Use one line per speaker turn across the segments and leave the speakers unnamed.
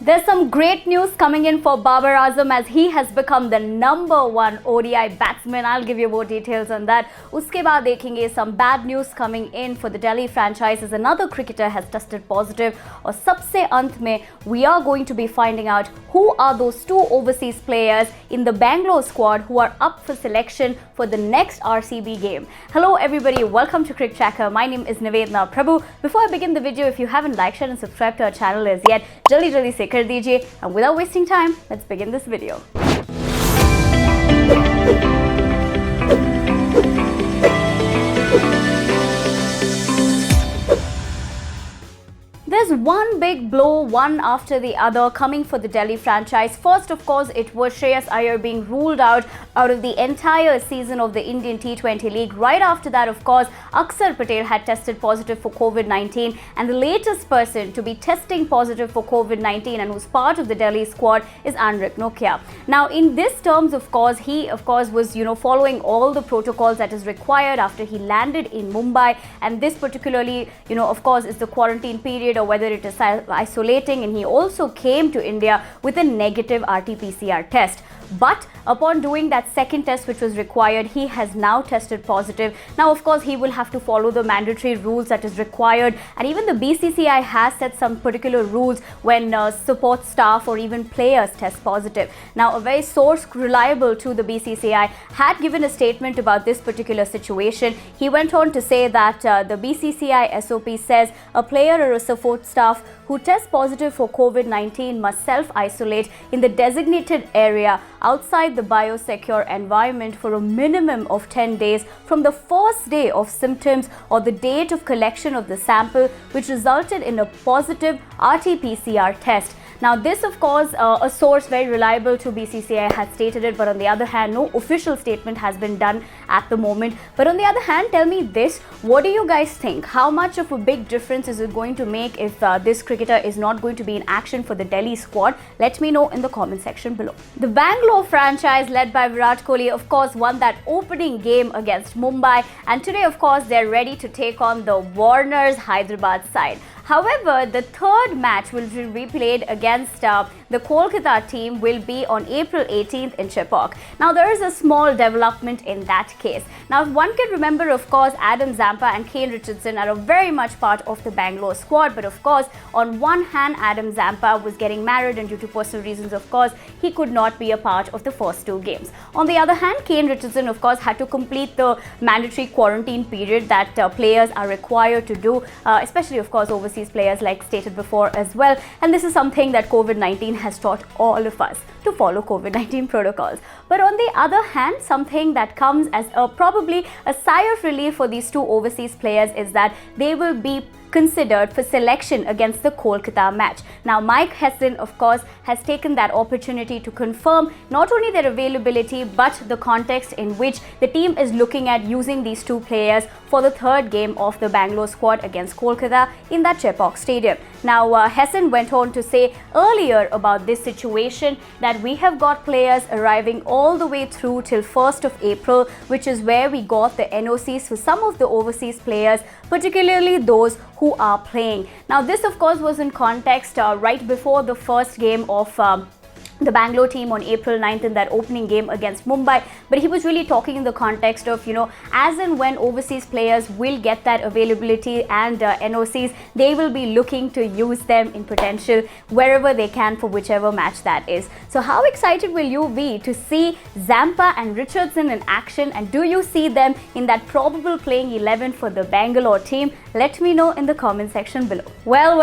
There's some great news coming in for Babar Azam as he has become the #1 ODI batsman. I'll give you more details on that. Uske baad dekhenge some bad news coming in for the Delhi franchise as another cricketer has tested positive. Aur sabse ant mein, we are going to be finding out who are those two overseas players in the Bangalore squad who are up for selection for the next RCB game. Hello everybody, welcome to Cricket Tracker. My name is Nivedna Prabhu. Before I begin the video, if you haven't liked, shared and subscribed to our channel as yet, jaldi se kar dijiye. And without wasting time, let's begin this video. There's one big blow, one after the other, coming for the Delhi franchise. First, of course, it was Shreyas Iyer being ruled out of the entire season of the Indian T20 League. Right after that, of course, Akshar Patel had tested positive for COVID-19, and the latest person to be testing positive for COVID-19 and who's part of the Delhi squad is Anrich Nortje. Now, in this terms, of course, he was following all the protocols that is required after he landed in Mumbai, and this particularly, of course, is the quarantine period or whether it is isolating, and he also came to India with a negative RT-PCR test. But upon doing that second test which was required, he has now tested positive. Now, of course, he will have to follow the mandatory rules that is required, and even the BCCI has set some particular rules when support staff or even players test positive. Now, a very source reliable to the BCCI had given a statement about this particular situation. He went on to say that the BCCI SOP says a player or a support staff who tests positive for COVID-19 must self-isolate in the designated area outside the biosecure environment for a minimum of 10 days from the first day of symptoms or the date of collection of the sample which resulted in a positive RT-PCR test. Now, this, of course, a source very reliable to BCCI had stated it, but on the other hand, no official statement has been done at the moment. But on the other hand, tell me this, what do you guys think? How much of a big difference is it going to make if this cricketer is not going to be in action for the Delhi squad? Let me know in the comment section below. The Bangalore franchise led by Virat Kohli, of course, won that opening game against Mumbai, and today, of course, they're ready to take on the Warners Hyderabad side. However, the third match will be replayed against the Kolkata team will be on April 18th in Chepauk. Now, there is a small development in that case. Now, if one can remember, of course, Adam Zampa and Kane Richardson are a very much part of the Bangalore squad. But of course, on one hand, Adam Zampa was getting married and due to personal reasons, of course, he could not be a part of the first two games. On the other hand, Kane Richardson, of course, had to complete the mandatory quarantine period that players are required to do, especially, of course, overseas players like stated before as well. And this is something that COVID-19 has taught all of us to follow COVID-19 protocols. But on the other hand, something that comes as probably a sigh of relief for these two overseas players is that they will be considered for selection against the Kolkata match. Now, Mike Hesson, of course, has taken that opportunity to confirm not only their availability but the context in which the team is looking at using these two players for the third game of the Bangalore squad against Kolkata in that Chepauk Stadium. Now, Hesson went on to say earlier about this situation that we have got players arriving all the way through till 1st of April, which is where we got the NOCs for some of the overseas players, particularly those who are playing. Now, this, of course, was in context right before the first game of the Bangalore team on April 9th in that opening game against Mumbai. But he was really talking in the context of, as and when overseas players will get that availability and NOCs, they will be looking to use them in potential wherever they can for whichever match that is. So how excited will you be to see Zampa and Richardson in action, and do you see them in that probable playing 11 for the Bangalore team? Let me know in the comment section below. Well,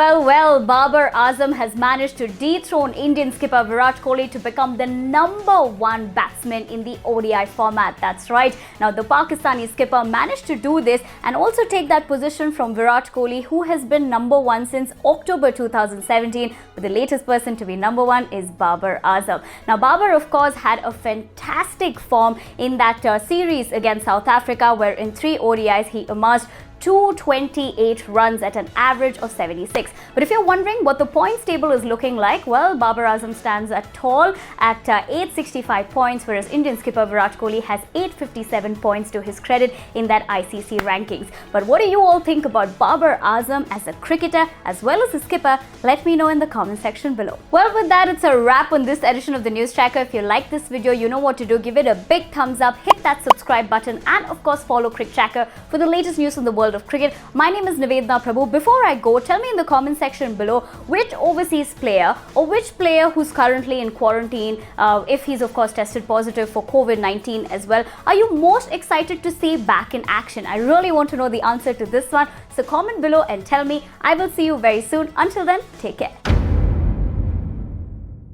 Babar Azam has managed to dethrone Indian skipper Virat Kohli to become the #1 batsman in the ODI format. That's right. Now, the Pakistani skipper managed to do this and also take that position from Virat Kohli, who has been #1 since October 2017. But the latest person to be #1 is Babar Azam. Now, Babar, of course, had a fantastic form in that series against South Africa, where in 3 ODIs he amassed 228 runs at an average of 76. But if you're wondering what the points table is looking like, well, Babar Azam stands at tall at 865 points, whereas Indian skipper Virat Kohli has 857 points to his credit in that ICC rankings. But what do you all think about Babar Azam as a cricketer as well as a skipper? Let me know in the comment section below. Well, with that, it's a wrap on this edition of the News Tracker. If you like this video, you know what to do. Give it a big thumbs up, hit that subscribe button, and of course follow Cricket Tracker for the latest news in the world of cricket. My name is Nivedna Prabhu. Before I go, tell me in the comment section below which overseas player or which player who's currently in quarantine, if he's of course tested positive for COVID-19 as well, are you most excited to see back in action? I really want to know the answer to this one. So comment below and tell me. I will see you very soon. Until then, take care.